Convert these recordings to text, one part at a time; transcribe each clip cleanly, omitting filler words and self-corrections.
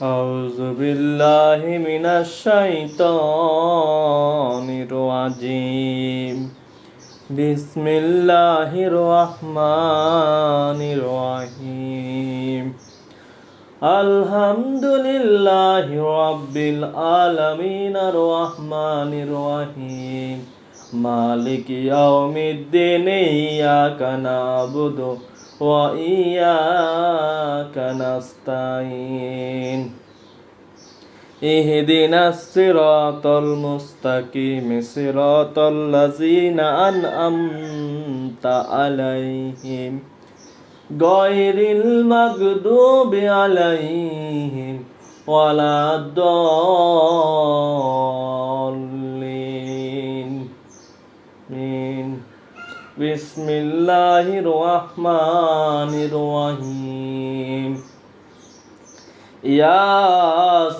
أعوذ بالله من الشيطان الرجيم بسم الله الرحمن الرحيم الحمد لله رب العالمين الرحمن الرحيم مالك يوم الدين إياك نعبد وإياك نستعين اهدنا الصراط المستقيم صراط الذين أنعمت عليهم غير المغضوب عليهم ولا الضالين بسم الله الرحمن الرحيم ياسين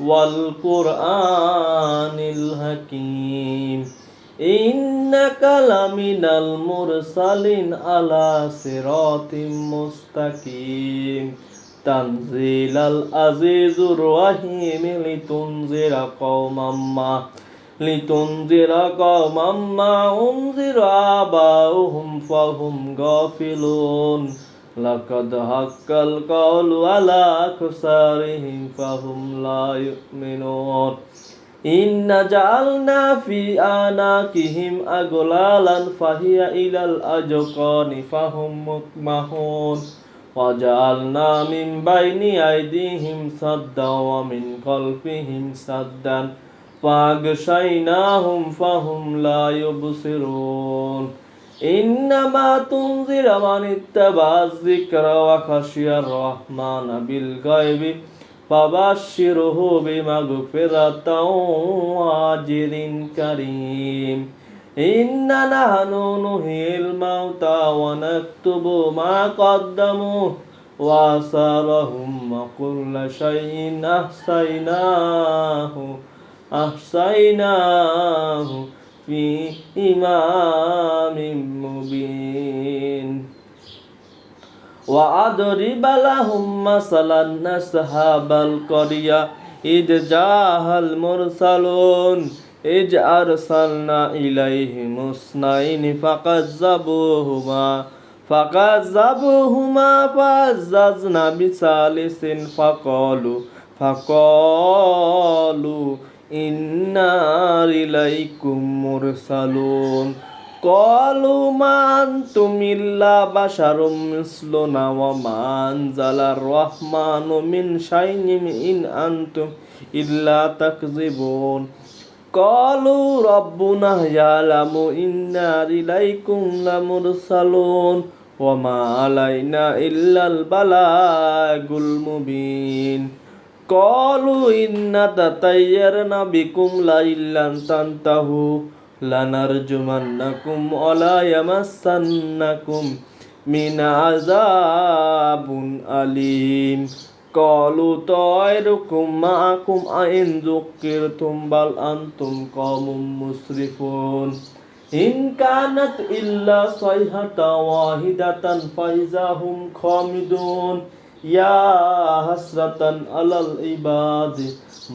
والقرآن الحكيم إنك لمن المرسلين على صراط مستقيم تنزيل العزيز الرحيم لتنذر قوما ما أنذر آباؤهم فهم غافلون لقد حق القول على أكثرهم فهم لا يؤمنون إن جعلنا في أعناقهم أغلالا فهي إلى الأذقان فهم مقمحون وجعلنا من بين أيديهم سدا ومن خلفهم سدا فأغشيناهم فهم لا يبصرون إنما تنذر من اتبع الذكر وخشي الرحمن بالغيب فبشره بمغفرة وأجر كريم إنا نحن نحيي الموتى ونكتب ما قدموا وآثارهم وكل شيء أحصيناه في إمام مبين وأضرب لهم مثلا أصحاب القرية إذ جاءها المرسلون إذ أرسلنا إليهم اثنين فكذبوهما فعززنا بثالث فقالوا إنا إليكم مرسلون قالوا ما أنتم إلا بشر مثلنا وما أنزل الرحمن من شيء إن أنتم إلا تكذبون قالوا ربنا يعلم إنا إليكم لمرسلون وما علينا إلا البلاغ المبين قالوا إنا تطيرنا بكم لئن لم تنتهوا لنرجمنكم ولا يمسنكم من عذاب أليم قالوا طائركم معكم أئن ذكرتم بل أنتم قوم مسرفون إن كانت إلا صيحة واحدة فإذا هم خامدون يا حسرة على العباد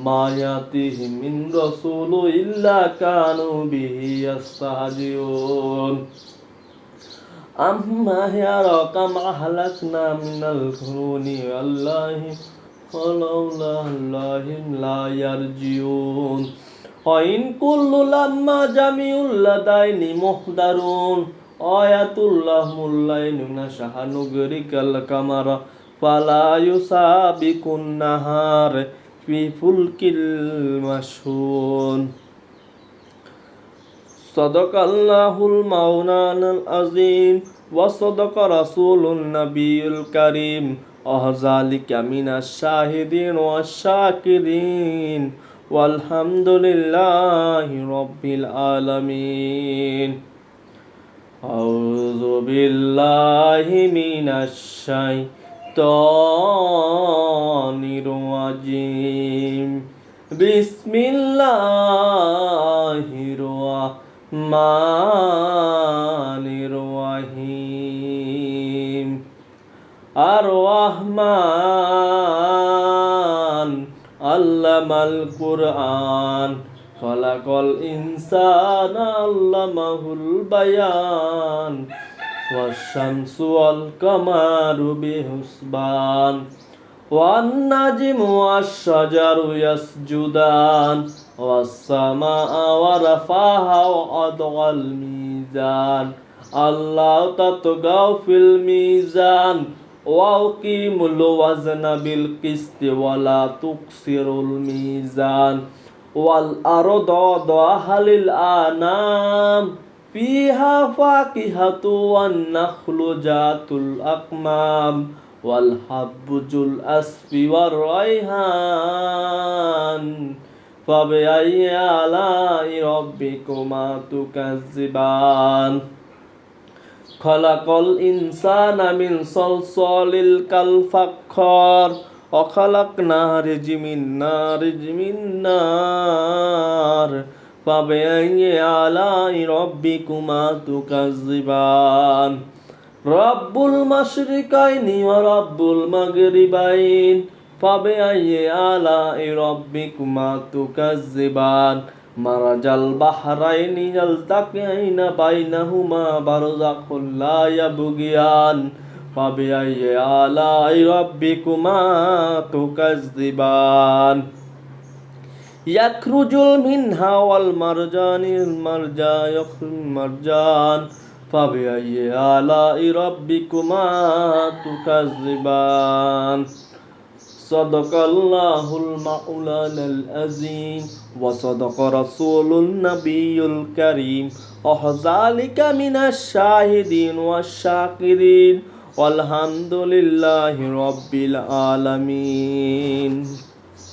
ما يأتيهم من رسول إلا كانوا به يستهزئون أما يرى كم أهلكنا من القرون ولولا اللهم لا يرجعون وإن كل لما جميع لدين محضرون آية لهم الليل نشأ نغرق القمر فلا يسابق النهار في فلك المشحون صدق الله المولانا العظيم وصدق رسول النبي الكريم وذلك من الشاهدين والشاكرين والحمد لله رب العالمين أعوذ بالله من الشيطان الرجيم بسم الله الرحمن الرحيم আর রহমান আল্লামাল কুরআন খলাকল ইনসান আল্লামাহুল বায়ান ওয়াশ-শামসু ওয়াল কামারু বিহুসবান ওয়ান নাজমু ওয়াশ-শাজারু ইয়াসজুদান ওয়াস-সামাআ ওয়া রাফাহা ওয়া আদগাল মিজান আল্লাহ তাতগাও ফিল মিজান ওয়াকিমুল ওয়াজনা বিল কিসতি ওয়ালা তুকসিরুল মিজান ওয়াল আরদা দাহালিল আনাম ফিহা ফাকিহাতু ওয়ান নাখলু জাতুল আকমাম ওয়াল হাব্বুজুল আসফি ওয়ার রাইহান ফাবিআইয়ি আলাই রাব্বিকুমা তুকাজ্জিবান খলাকল ইনসানা মিন সলসলিল কাল ফাখর ওয়া খালাকনাহু মিন নার ফাবিআইয়ি আলাই রাব্বিকুমা তুকাজ্জিবান রব্বুল মাশরিকাইনি ওয়া রব্বুল মাগরিবাইন ফাবিআইয়ি আলাই রাব্বিকুমা তুকাজ্জিবান মারাজাল বাহরাইনি ইয়ালতাকিনা বাইনাহুমা বারযাখুল লা ইয়াবগিয়ান ফাবিআইয়ি আলাই রাব্বিকুমা তুকাজ্জিবান ইয়াখরুজুল মিনহা ওয়াল মারজানিল মারজান ফাবিআইয়ি আলাই রাব্বিকুমা তুকাজ্জিবান সাদাকাল্লাহুল মাওলানাল আযীম ওয়া সাদাকা রাসূলুন নাবিয়্যুল কারীম ওয়া যালিকা মিনাশ শাহিদিন ওয়াশ শাকিরিন ওয়ালহামদুলিল্লাহি রাব্বিল আলামিন।